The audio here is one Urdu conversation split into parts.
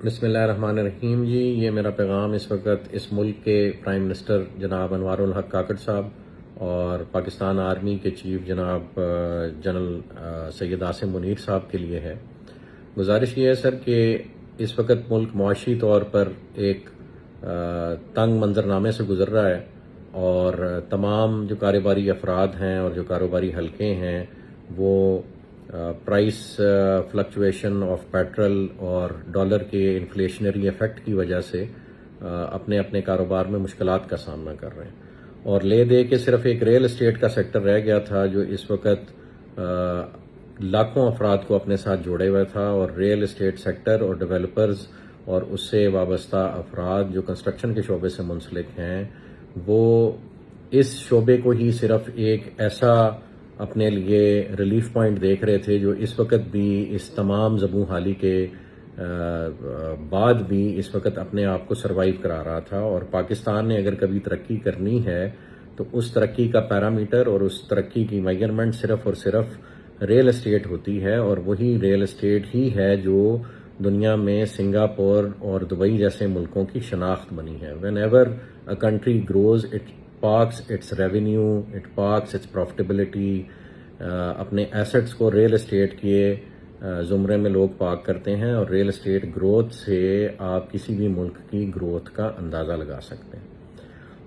بسم اللہ الرحمن الرحیم جی، یہ میرا پیغام اس وقت اس ملک کے پرائم منسٹر جناب انوار الحق کاکڑ صاحب اور پاکستان آرمی کے چیف جناب جنرل سید عاصم منیر صاحب کے لیے ہے۔ گزارش یہ ہے سر کہ اس وقت ملک معاشی طور پر ایک تنگ منظرنامے سے گزر رہا ہے، اور تمام جو کاروباری افراد ہیں اور جو کاروباری حلقے ہیں وہ پرائس فلکچویشن آف پیٹرول اور ڈالر کے انفلیشنری افیکٹ کی وجہ سے اپنے اپنے کاروبار میں مشکلات کا سامنا کر رہے ہیں، اور لے دے کے صرف ایک ریل اسٹیٹ کا سیکٹر رہ گیا تھا جو اس وقت لاکھوں افراد کو اپنے ساتھ جوڑے ہوئے تھا، اور ریل اسٹیٹ سیکٹر اور ڈیولپرز اور اس سے وابستہ افراد جو کنسٹرکشن کے شعبے سے منسلک ہیں وہ اس شعبے کو ہی صرف ایک ایسا اپنے لیے ریلیف پوائنٹ دیکھ رہے تھے جو اس وقت بھی اس تمام زبوں حالی کے بعد بھی اس وقت اپنے آپ کو سروائیو کرا رہا تھا۔ اور پاکستان نے اگر کبھی ترقی کرنی ہے تو اس ترقی کا پیرامیٹر اور اس ترقی کی میجرمنٹ صرف اور صرف ریل اسٹیٹ ہوتی ہے، اور وہی ریل اسٹیٹ ہی ہے جو دنیا میں سنگاپور اور دبئی جیسے ملکوں کی شناخت بنی ہے۔ Whenever a country grows it parks its revenue, it parks its profitability, اپنے ایسٹس کو ریل اسٹیٹ کے زمرے میں لوگ پارک کرتے ہیں، اور ریل اسٹیٹ گروتھ سے آپ کسی بھی ملک کی گروتھ کا اندازہ لگا سکتے ہیں۔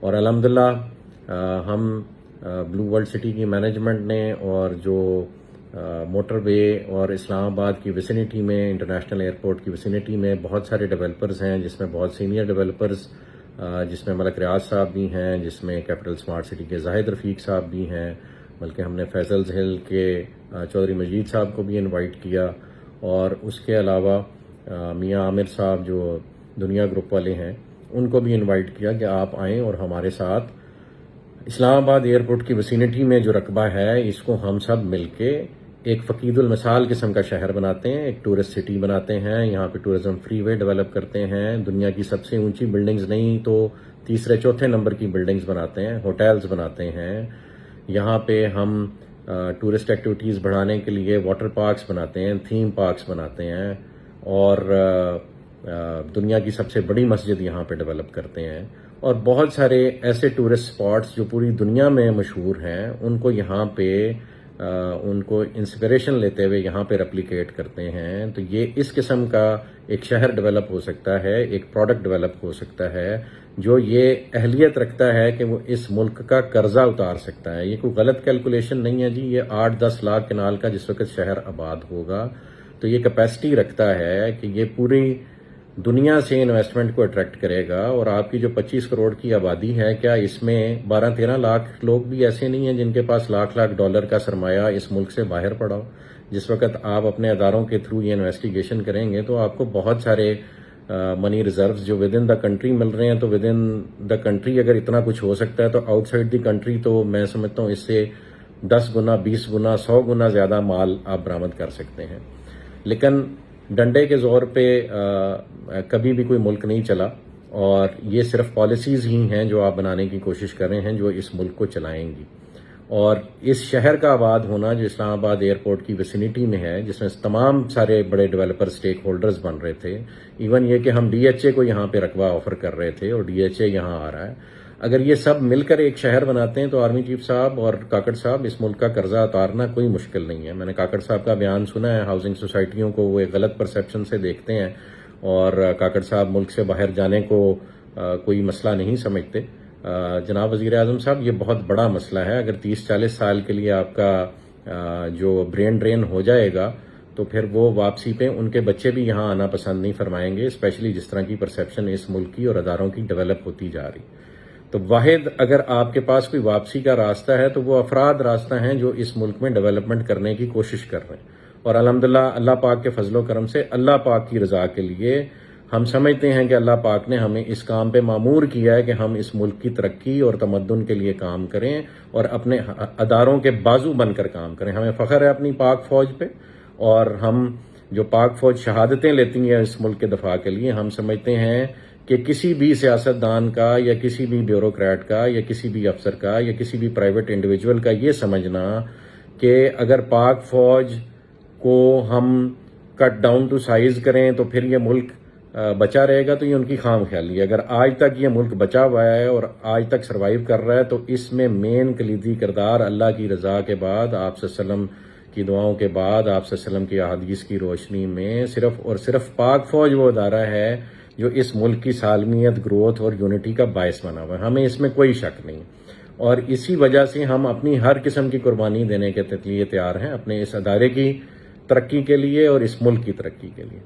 اور الحمدللہ ہم بلو ورلڈ سٹی کی مینجمنٹ نے اور جو موٹر وے اور اسلام آباد کی ویسینٹی میں، انٹرنیشنل ایئرپورٹ کی ویسینٹی میں بہت سارے ڈیولپرز ہیں، جس میں بہت سینئر ڈیولپرز، جس میں ملک ریاض صاحب بھی ہیں، جس میں کیپٹل سمارٹ سٹی کے زاہد رفیق صاحب بھی ہیں، بلکہ ہم نے فیصل ہل کے چودھری مجید صاحب کو بھی انوائٹ کیا، اور اس کے علاوہ میاں عامر صاحب جو دنیا گروپ والے ہیں ان کو بھی انوائٹ کیا کہ آپ آئیں اور ہمارے ساتھ اسلام آباد ایئرپورٹ کی ویسینٹی میں جو رقبہ ہے اس کو ہم سب مل کے ایک فقید المثال قسم کا شہر بناتے ہیں، ایک ٹورسٹ سٹی بناتے ہیں، یہاں پہ ٹورزم فری وے ڈیولپ کرتے ہیں، دنیا کی سب سے اونچی بلڈنگز نہیں تو تیسرے چوتھے نمبر کی بلڈنگز بناتے ہیں، ہوٹلز بناتے ہیں، یہاں پہ ہم ٹورسٹ ایکٹیویٹیز بڑھانے کے لیے واٹر پارکس بناتے ہیں، تھیم پارکس بناتے ہیں، اور دنیا کی سب سے بڑی مسجد یہاں پہ ڈیولپ کرتے ہیں، اور بہت سارے ایسے ٹورسٹ سپاٹس جو پوری دنیا میں مشہور ہیں ان کو یہاں پہ ان کو انسپریشن لیتے ہوئے یہاں پہ ریپلیکیٹ کرتے ہیں۔ تو یہ اس قسم کا ایک شہر ڈیولپ ہو سکتا ہے، ایک پروڈکٹ ڈیولپ ہو سکتا ہے جو یہ اہلیت رکھتا ہے کہ وہ اس ملک کا قرضہ اتار سکتا ہے۔ یہ کوئی غلط کیلکولیشن نہیں ہے جی، یہ 8-10 لاکھ کنال کا جس وقت شہر آباد ہوگا تو یہ کیپیسٹی رکھتا ہے کہ یہ پوری دنیا سے انویسٹمنٹ کو اٹریکٹ کرے گا۔ اور آپ کی جو 25 کروڑ کی آبادی ہے، کیا اس میں 12-13 لاکھ لوگ بھی ایسے نہیں ہیں جن کے پاس لاکھ ڈالر کا سرمایہ اس ملک سے باہر پڑا ہو؟ جس وقت آپ اپنے اداروں کے تھرو یہ انویسٹیگیشن کریں گے تو آپ کو بہت سارے منی ریزروز جو ود ان دا کنٹری مل رہے ہیں، تو ود ان دا کنٹری اگر اتنا کچھ ہو سکتا ہے تو آؤٹ سائڈ دی کنٹری تو میں سمجھتا ہوں اس سے 10 گنا، 20 گنا، 100 گنا زیادہ مال آپ برآمد کر سکتے ہیں۔ لیکن ڈنڈے کے زور پہ کبھی بھی کوئی ملک نہیں چلا، اور یہ صرف پالیسیز ہی ہیں جو آپ بنانے کی کوشش کر رہے ہیں جو اس ملک کو چلائیں گی۔ اور اس شہر کا آباد ہونا جو اسلام آباد ایئرپورٹ کی ویسینٹی میں ہے، جس میں تمام سارے بڑے ڈیولپر سٹیک ہولڈرز بن رہے تھے، ایون یہ کہ ہم ڈی ایچ اے کو یہاں پہ رقبہ آفر کر رہے تھے اور ڈی ایچ اے یہاں آ رہا ہے، اگر یہ سب مل کر ایک شہر بناتے ہیں تو آرمی چیف صاحب اور کاکڑ صاحب اس ملک کا قرضہ اتارنا کوئی مشکل نہیں ہے۔ میں نے کاکڑ صاحب کا بیان سنا ہے، ہاؤسنگ سوسائٹیوں کو وہ ایک غلط پرسیپشن سے دیکھتے ہیں، اور کاکڑ صاحب ملک سے باہر جانے کو کوئی مسئلہ نہیں سمجھتے۔ جناب وزیر اعظم صاحب، یہ بہت بڑا مسئلہ ہے، اگر 30-40 سال کے لیے آپ کا جو برین ڈرین ہو جائے گا تو پھر وہ واپسی پہ ان کے بچے بھی یہاں آنا پسند نہیں فرمائیں گے، اسپیشلی جس طرح کی پرسیپشن اس ملک کی اور اداروں کی ڈیولپ ہوتی جا رہی۔ تو واحد اگر آپ کے پاس کوئی واپسی کا راستہ ہے تو وہ افراد راستہ ہیں جو اس ملک میں ڈیولپمنٹ کرنے کی کوشش کر رہے ہیں، اور الحمدللہ اللہ پاک کے فضل و کرم سے اللہ پاک کی رضا کے لیے ہم سمجھتے ہیں کہ اللہ پاک نے ہمیں اس کام پہ مامور کیا ہے کہ ہم اس ملک کی ترقی اور تمدن کے لیے کام کریں اور اپنے اداروں کے بازو بن کر کام کریں۔ ہمیں فخر ہے اپنی پاک فوج پہ، اور ہم جو پاک فوج شہادتیں لیتی ہیں اس ملک کے دفاع کے لیے، ہم سمجھتے ہیں کہ کسی بھی سیاستدان کا یا کسی بھی بیوروکریٹ کا یا کسی بھی افسر کا یا کسی بھی پرائیویٹ انڈیویجول کا یہ سمجھنا کہ اگر پاک فوج کو ہم کٹ ڈاؤن ٹو سائز کریں تو پھر یہ ملک بچا رہے گا تو یہ ان کی خام خیالی ہے. اگر آج تک یہ ملک بچا ہوا ہے اور آج تک سروائیو کر رہا ہے تو اس میں مین کلیدی کردار اللہ کی رضا کے بعد، آپ صلی اللہ علیہ وسلم کی دعاؤں کے بعد، آپ صلی اللہ علیہ وسلم کی احادیث کی روشنی میں صرف اور صرف پاک فوج وہ ادارہ ہے جو اس ملک کی سالمیت، گروتھ اور یونٹی کا باعث بنا ہوا ہے. ہمیں اس میں کوئی شک نہیں، اور اسی وجہ سے ہم اپنی ہر قسم کی قربانی دینے کے لیے تیار ہیں اپنے اس ادارے کی ترقی کے لیے اور اس ملک کی ترقی کے لیے.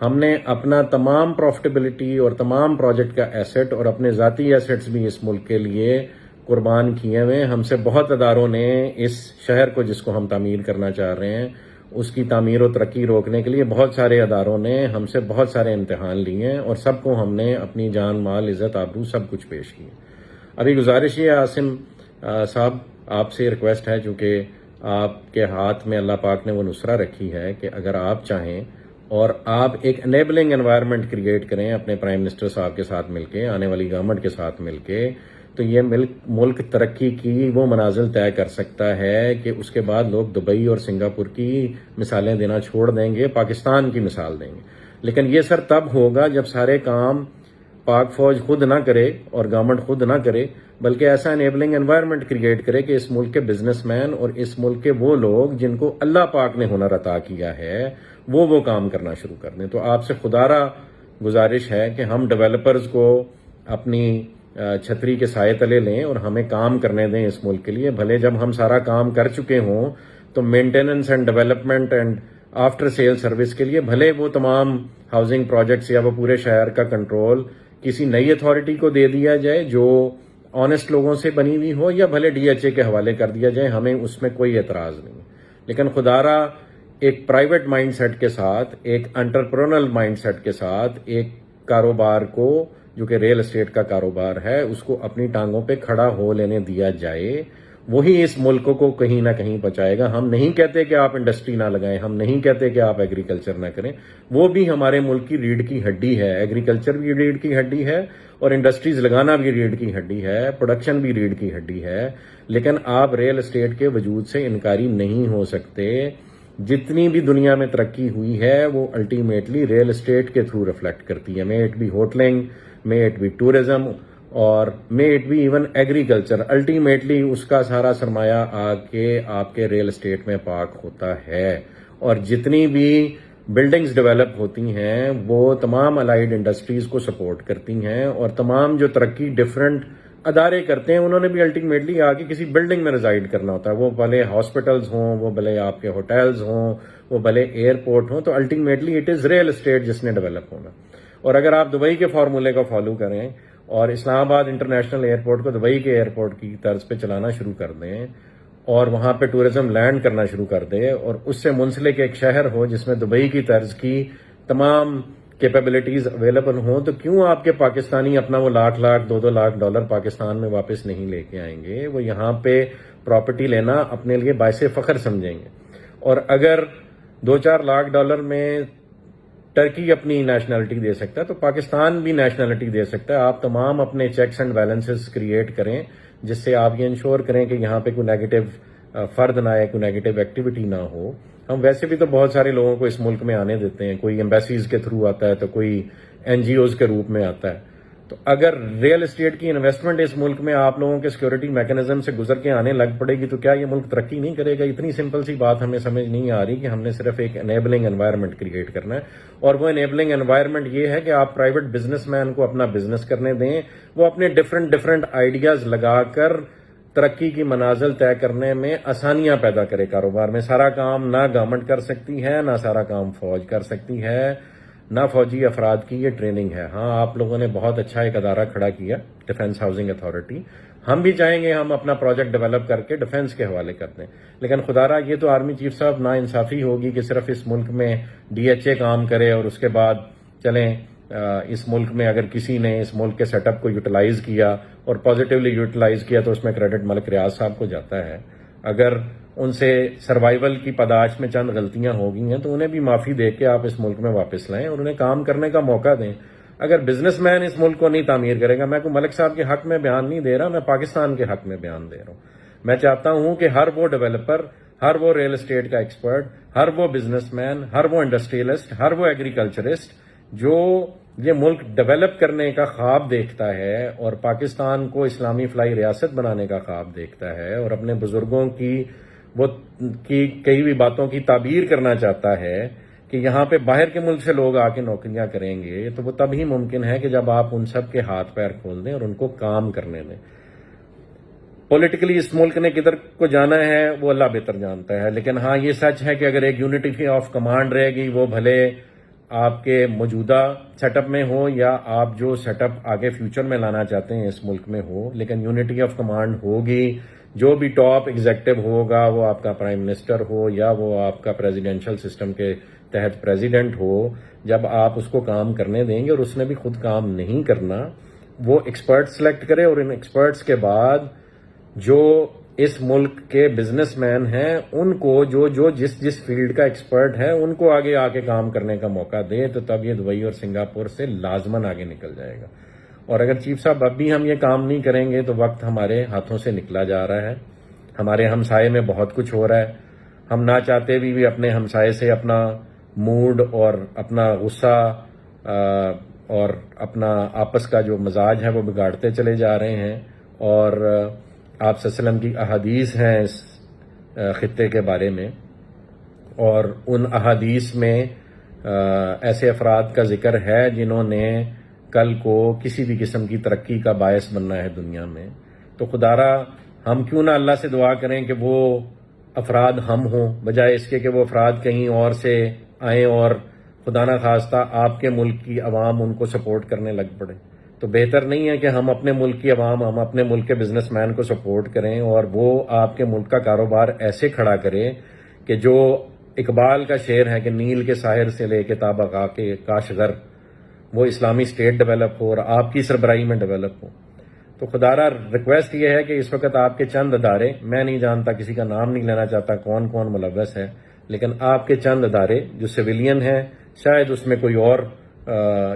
ہم نے اپنا تمام پروفٹیبلٹی اور تمام پروجیکٹ کا ایسٹ اور اپنے ذاتی ایسٹس بھی اس ملک کے لیے قربان کیے ہوئے. ہم سے بہت اداروں نے اس شہر کو، جس کو ہم تعمیر کرنا چاہ رہے ہیں، اس کی تعمیر و ترقی روکنے کے لیے بہت سارے اداروں نے ہم سے بہت سارے امتحان لیے ہیں، اور سب کو ہم نے اپنی جان، مال، عزت، آبرو سب کچھ پیش کی. ابھی گزارش یہ عاصم صاحب، آپ سے ریکویسٹ ہے، چونکہ آپ کے ہاتھ میں اللہ پاک نے وہ نصرہ رکھی ہے کہ اگر آپ چاہیں اور آپ ایک انیبلنگ انوائرمنٹ کریٹ کریں اپنے پرائم منسٹر صاحب کے ساتھ مل کے، آنے والی گورنمنٹ کے ساتھ مل کے، تو یہ ملک ترقی کی وہ منازل طے کر سکتا ہے کہ اس کے بعد لوگ دبئی اور سنگاپور کی مثالیں دینا چھوڑ دیں گے، پاکستان کی مثال دیں گے. لیکن یہ سر تب ہوگا جب سارے کام پاک فوج خود نہ کرے اور گورنمنٹ خود نہ کرے، بلکہ ایسا انیبلنگ انوائرمنٹ کریٹ کرے کہ اس ملک کے بزنس مین اور اس ملک کے وہ لوگ جن کو اللہ پاک نے ہنر عطا کیا ہے وہ کام کرنا شروع کر دیں. تو آپ سے خدارہ گزارش ہے کہ ہم ڈیولپرز کو اپنی چھتری کے سائے تلے لیں اور ہمیں کام کرنے دیں اس ملک کے لیے. بھلے جب ہم سارا کام کر چکے ہوں تو maintenance and development and after sale service کے لیے بھلے وہ تمام ہاؤسنگ پروجیکٹس یا وہ پورے شہر کا کنٹرول کسی نئی اتھارٹی کو دے دیا جائے جو آنےسٹ لوگوں سے بنی ہوئی ہو، یا بھلے ڈی ایچ اے کے حوالے کر دیا جائے، ہمیں اس میں کوئی اعتراض نہیں. لیکن خدارہ ایک پرائیویٹ مائنڈ سیٹ کے ساتھ، ایک انٹرپرونل مائنڈ سیٹ کے ساتھ ایک کاروبار کو، جو کہ ریل اسٹیٹ کا کاروبار ہے، اس کو اپنی ٹانگوں پہ کھڑا ہو لینے دیا جائے. وہی اس ملک کو کہیں نہ کہیں بچائے گا. ہم نہیں کہتے کہ آپ انڈسٹری نہ لگائیں، ہم نہیں کہتے کہ آپ ایگریکلچر نہ کریں، وہ بھی ہمارے ملک کی ریڑھ کی ہڈی ہے. ایگریکلچر بھی ریڑھ کی ہڈی ہے اور انڈسٹریز لگانا بھی ریڑھ کی ہڈی ہے، پروڈکشن بھی ریڑھ کی ہڈی ہے. لیکن آپ ریل اسٹیٹ کے وجود سے انکاری نہیں ہو سکتے. جتنی بھی دنیا میں ترقی ہوئی ہے وہ الٹیمیٹلی ریل اسٹیٹ کے تھرو ریفلیکٹ کرتی ہے. May it be hoteling, may it be tourism, اور may it be even agriculture. Ultimately اس کا سارا سرمایہ آ کے آپ کے ریل اسٹیٹ میں پارک ہوتا ہے. اور جتنی بھی بلڈنگز ڈیولپ ہوتی ہیں وہ تمام الائیڈ انڈسٹریز کو سپورٹ کرتی ہیں، اور تمام جو ترقی ڈفرینٹ ادارے کرتے ہیں انہوں نے بھی الٹیمیٹلی آ کے کسی بلڈنگ میں ریزائڈ کرنا ہوتا ہے. وہ بھلے ہاسپٹلز ہوں، وہ بھلے آپ کے ہوٹلز ہوں، وہ بھلے ایئرپورٹ ہوں، تو ultimately it is real estate جس نے ڈیولپ ہونا. اور اگر آپ دبئی کے فارمولے کو فالو کریں اور اسلام آباد انٹرنیشنل ایئرپورٹ کو دبئی کے ایئرپورٹ کی طرز پہ چلانا شروع کر دیں اور وہاں پہ ٹورزم لینڈ کرنا شروع کر دیں، اور اس سے منسلک ایک شہر ہو جس میں دبئی کی طرز کی تمام کیپیبلٹیز اویلیبل ہوں، تو کیوں آپ کے پاکستانی اپنا وہ لاکھ $2 لاکھ پاکستان میں واپس نہیں لے کے آئیں گے؟ وہ یہاں پہ پراپرٹی لینا اپنے لیے باعث فخر سمجھیں گے. اور اگر $2-4 لاکھ میں ٹرکی اپنی نیشنلٹی دے سکتا ہے تو پاکستان بھی نیشنلٹی دے سکتا ہے. آپ تمام اپنے چیکس اینڈ بیلنسز کریٹ کریں جس سے آپ یہ انشور کریں کہ یہاں پہ کوئی نیگیٹو فرد نہ آئے، کوئی نیگیٹو ایکٹیویٹی نہ ہو. ہم ویسے بھی تو بہت سارے لوگوں کو اس ملک میں آنے دیتے ہیں، کوئی ایمبیسیز کے تھرو آتا ہے تو کوئی این جی اوز کے روپ میں آتا ہے. تو اگر ریل اسٹیٹ کی انویسٹمنٹ اس ملک میں آپ لوگوں کے سیکورٹی میکنزم سے گزر کے آنے لگ پڑے گی تو کیا یہ ملک ترقی نہیں کرے گا؟ اتنی سمپل سی بات ہمیں سمجھ نہیں آ رہی کہ ہم نے صرف ایک انیبلنگ انوائرمنٹ کریٹ کرنا ہے. اور وہ انیبلنگ انوائرمنٹ یہ ہے کہ آپ پرائیویٹ بزنس مین کو اپنا بزنس کرنے دیں، وہ اپنے ڈفرنٹ آئیڈیاز لگا کر ترقی کی منازل طے کرنے میں آسانیاں پیدا کرے کاروبار میں. سارا کام نہ گورنمنٹ کر سکتی ہے، نہ سارا کام فوج کر سکتی ہے، نہ فوجی افراد کی یہ ٹریننگ ہے. ہاں، آپ لوگوں نے بہت اچھا ایک ادارہ کھڑا کیا، ڈیفنس ہاؤسنگ اتھارٹی. ہم بھی چاہیں گے ہم اپنا پروجیکٹ ڈیولپ کر کے ڈیفنس کے حوالے کر دیں. لیکن خدارہ یہ تو آرمی چیف صاحب نا انصافی ہوگی کہ صرف اس ملک میں ڈی ایچ اے کام کرے اور اس کے بعد چلیں اس ملک میں اگر کسی نے اس ملک کے سیٹ اپ کو یوٹیلائز کیا اور پازیٹیولی یوٹیلائز کیا تو اس میں کریڈٹ ملک ریاض صاحب کو جاتا ہے. اگر ان سے سروائیول کی پاداش میں چند غلطیاں ہو گئی ہیں تو انہیں بھی معافی دے کے آپ اس ملک میں واپس لائیں اور انہیں کام کرنے کا موقع دیں. اگر بزنس مین اس ملک کو نہیں تعمیر کرے گا، میں کوئی ملک صاحب کے حق میں بیان نہیں دے رہا، میں پاکستان کے حق میں بیان دے رہا ہوں. میں چاہتا ہوں کہ ہر وہ ڈیولپر، ہر وہ ریل اسٹیٹ کا ایکسپرٹ، ہر وہ بزنس مین، ہر وہ انڈسٹریلسٹ، ہر وہ ایگریکلچرسٹ جو یہ ملک ڈیولپ کرنے کا خواب دیکھتا ہے اور پاکستان کو اسلامی فلاحی ریاست بنانے کا خواب دیکھتا ہے اور اپنے بزرگوں کی کئی بھی باتوں کی تعبیر کرنا چاہتا ہے کہ یہاں پہ باہر کے ملک سے لوگ آ کے نوکریاں کریں گے، تو وہ تب ہی ممکن ہے کہ جب آپ ان سب کے ہاتھ پیر کھول دیں اور ان کو کام کرنے دیں۔ پولیٹیکلی اس ملک نے کدھر کو جانا ہے وہ اللہ بہتر جانتا ہے، لیکن ہاں یہ سچ ہے کہ اگر ایک یونٹی آف کمانڈ رہے گی، وہ بھلے آپ کے موجودہ سیٹ اپ میں ہو یا آپ جو سیٹ اپ آگے فیوچر میں لانا چاہتے ہیں اس ملک میں ہو، لیکن یونٹی آف کمانڈ ہوگی۔ جو بھی ٹاپ ایگزیکٹو ہوگا، وہ آپ کا پرائم منسٹر ہو یا وہ آپ کا پریزیڈینشل سسٹم کے تحت پریزیڈنٹ ہو، جب آپ اس کو کام کرنے دیں گے اور اس نے بھی خود کام نہیں کرنا، وہ ایکسپرٹ سلیکٹ کرے اور ان ایکسپرٹس کے بعد جو اس ملک کے بزنس مین ہیں ان کو جو جس فیلڈ کا ایکسپرٹ ہے ان کو آگے آ کے کام کرنے کا موقع دے، تو تب یہ دبئی اور سنگاپور سے لازماً آگے نکل جائے گا۔ اور اگر چیف صاحب اب بھی ہم یہ کام نہیں کریں گے تو وقت ہمارے ہاتھوں سے نکلا جا رہا ہے۔ ہمارے ہمسائے میں بہت کچھ ہو رہا ہے، ہم نہ چاہتے بھی اپنے ہمسائے سے اپنا موڈ اور اپنا غصہ اور اپنا آپس کا جو مزاج ہے وہ بگاڑتے چلے جا رہے ہیں، اور آپ صلی اللہ علیہ وسلم کی احادیث ہیں اس خطے کے بارے میں، اور ان احادیث میں ایسے افراد کا ذکر ہے جنہوں نے کل کو کسی بھی قسم کی ترقی کا باعث بننا ہے دنیا میں۔ تو خدارا ہم کیوں نہ اللہ سے دعا کریں کہ وہ افراد ہم ہوں، بجائے اس کے کہ وہ افراد کہیں اور سے آئیں اور خدا نہ خواستہ آپ کے ملک کی عوام ان کو سپورٹ کرنے لگ پڑے۔ تو بہتر نہیں ہے کہ ہم اپنے ملک کی عوام، ہم اپنے ملک کے بزنس مین کو سپورٹ کریں اور وہ آپ کے ملک کا کاروبار ایسے کھڑا کرے کہ جو اقبال کا شعر ہے کہ نیل کے ساحر سے لے کے تابقا کے کاشغر، وہ اسلامی اسٹیٹ ڈیولپ ہو اور آپ کی سربراہی میں ڈیولپ ہو۔ تو خدارا ریکویسٹ یہ ہے کہ اس وقت آپ کے چند ادارے، میں نہیں جانتا، کسی کا نام نہیں لینا چاہتا کون کون ملوث ہے، لیکن آپ کے چند ادارے جو سویلین ہیں، شاید اس میں کوئی اور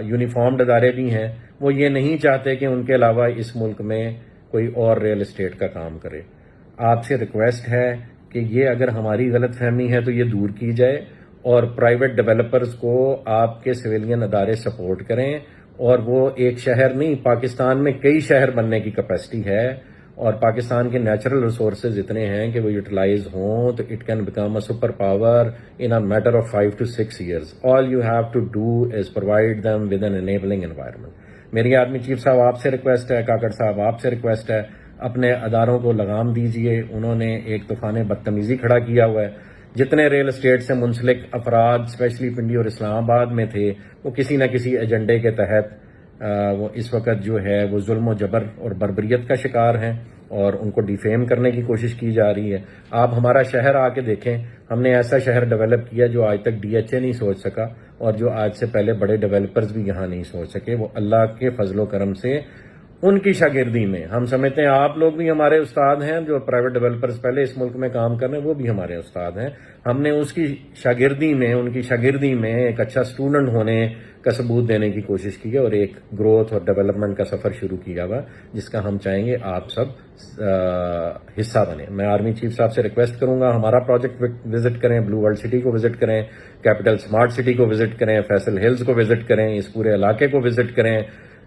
یونیفارمڈ ادارے بھی ہیں، وہ یہ نہیں چاہتے کہ ان کے علاوہ اس ملک میں کوئی اور ریل اسٹیٹ کا کام کرے۔ آپ سے ریکویسٹ ہے کہ یہ اگر ہماری غلط فہمی ہے تو یہ دور کی جائے، اور پرائیویٹ ڈیولپرز کو آپ کے سویلین ادارے سپورٹ کریں، اور وہ ایک شہر نہیں، پاکستان میں کئی شہر بننے کی کیپیسٹی ہے، اور پاکستان کے نیچرل ریسورسز اتنے ہیں کہ وہ یوٹیلائز ہوں تو it can become a super power in a matter of 5 to 6 years. All you have to do is provide them with an enabling environment. میری آرمی چیف صاحب آپ سے ریکویسٹ ہے، کاکڑ صاحب آپ سے ریکویسٹ ہے، اپنے اداروں کو لگام دیجئے۔ انہوں نے ایک طوفان بدتمیزی کھڑا کیا ہوا ہے۔ جتنے ریل اسٹیٹ سے منسلک افراد اسپیشلی پنڈی اور اسلام آباد میں تھے، وہ کسی نہ کسی ایجنڈے کے تحت وہ اس وقت جو ہے وہ ظلم و جبر اور بربریت کا شکار ہیں، اور ان کو ڈیفیم کرنے کی کوشش کی جا رہی ہے۔ آپ ہمارا شہر آ کے دیکھیں، ہم نے ایسا شہر ڈیولپ کیا جو آج تک DHA نہیں سوچ سکا، اور جو آج سے پہلے بڑے ڈیولپرز بھی یہاں نہیں سوچ سکے۔ وہ اللہ کے فضل و کرم سے ان کی شاگردی میں، ہم سمجھتے ہیں آپ لوگ بھی ہمارے استاد ہیں، جو پرائیویٹ ڈیولپرز پہلے اس ملک میں کام کر رہے ہیں وہ بھی ہمارے استاد ہیں۔ ہم نے اس کی شاگردی میں، ان کی شاگردی میں ایک اچھا اسٹوڈنٹ ہونے کا ثبوت دینے کی کوشش کی ہے، اور ایک گروتھ اور ڈیولپمنٹ کا سفر شروع کیا ہوا جس کا ہم چاہیں گے آپ سب حصہ بنیں۔ میں آرمی چیف صاحب سے ریکویسٹ کروں گا ہمارا پروجیکٹ وزٹ کریں، بلو ورلڈ سٹی کو وزٹ کریں، کیپٹل اسمارٹ سٹی کو وزٹ کریں، فیصل ہلز کو وزٹ کریں، اس پورے علاقے کو وزٹ کریں،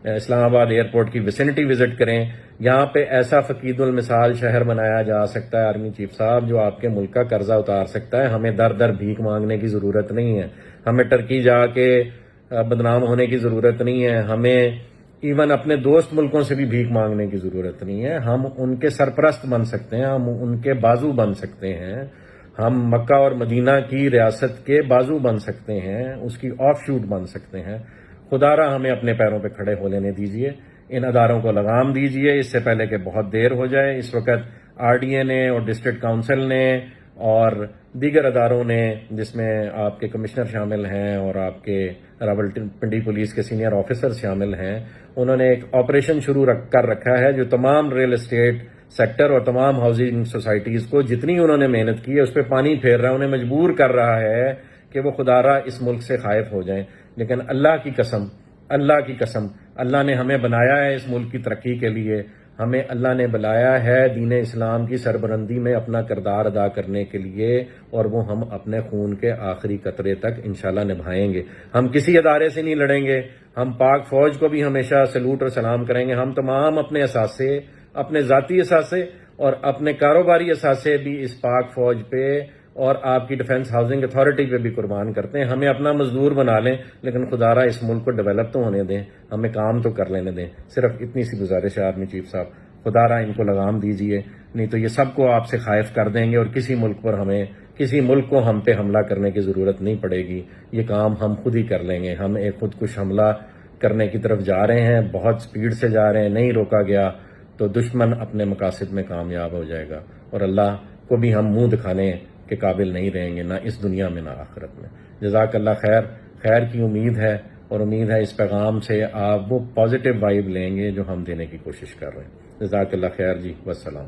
اسلام آباد ایئرپورٹ کی ویسینٹی وزٹ کریں۔ یہاں پہ ایسا فقید المثال شہر بنایا جا سکتا ہے آرمی چیف صاحب جو آپ کے ملک کا قرضہ اتار سکتا ہے۔ ہمیں در در بھیک مانگنے کی ضرورت نہیں ہے، ہمیں ٹرکی جا کے بدنام ہونے کی ضرورت نہیں ہے، ہمیں ایون اپنے دوست ملکوں سے بھی بھیک مانگنے کی ضرورت نہیں ہے۔ ہم ان کے سرپرست بن سکتے ہیں، ہم ان کے بازو بن سکتے ہیں، ہم مکہ اور مدینہ کی ریاست کے بازو بن سکتے ہیں، اس کی آف شوٹ بن سکتے ہیں۔ خدارا ہمیں اپنے پیروں پہ کھڑے ہو لینے دیجئے، ان اداروں کو لگام دیجئے اس سے پہلے کہ بہت دیر ہو جائے۔ اس وقت RDA نے اور ڈسٹرکٹ کاؤنسل نے اور دیگر اداروں نے، جس میں آپ کے کمشنر شامل ہیں اور آپ کے راولپنڈی پولیس کے سینئر آفیسر شامل ہیں، انہوں نے ایک آپریشن شروع کر رکھا ہے جو تمام ریل اسٹیٹ سیکٹر اور تمام ہاؤسنگ سوسائٹیز کو جتنی انہوں نے محنت کی ہے اس پہ پانی پھیر رہا ہے، انہیں مجبور کر رہا ہے کہ وہ خدارا اس ملک سے خائف ہو جائیں۔ لیکن اللہ کی قسم اللہ نے ہمیں بنایا ہے اس ملک کی ترقی کے لیے، ہمیں اللہ نے بلایا ہے دین اسلام کی سربلندی میں اپنا کردار ادا کرنے کے لیے، اور وہ ہم اپنے خون کے آخری قطرے تک انشاءاللہ نبھائیں گے۔ ہم کسی ادارے سے نہیں لڑیں گے، ہم پاک فوج کو بھی ہمیشہ سلوٹ اور سلام کریں گے. ہم تمام اپنے اثاثے، اپنے ذاتی اثاثے اور اپنے کاروباری اثاثے بھی اس پاک فوج پہ اور آپ کی ڈیفنس ہاؤسنگ اتھارٹی پہ بھی قربان کرتے ہیں. ہمیں اپنا مزدور بنا لیں لیکن خدا را اس ملک کو ڈیولپ تو ہونے دیں، ہمیں کام تو کر لینے دیں. صرف اتنی سی گزارش ہے آرمی چیف صاحب، خدا را ان کو لگام دیجئے، نہیں تو یہ سب کو آپ سے خائف کر دیں گے اور کسی ملک کو ہم پہ حملہ کرنے کی ضرورت نہیں پڑے گی. یہ کام ہم خود ہی کر لیں گے. ہم ایک خودکش حملہ کرنے کی طرف جا رہے ہیں، بہت سپیڈ سے جا رہے ہیں، نہیں روکا گیا تو دشمن اپنے مقاصد میں کامیاب ہو جائے گا اور اللہ کو بھی ہم منہ دکھانے کے قابل نہیں رہیں گے، نہ اس دنیا میں نہ آخرت میں. جزاک اللہ خیر. خیر کی امید ہے اور امید ہے اس پیغام سے آپ وہ پازیٹیو وائب لیں گے جو ہم دینے کی کوشش کر رہے ہیں. جزاک اللہ خیر جی، والسلام.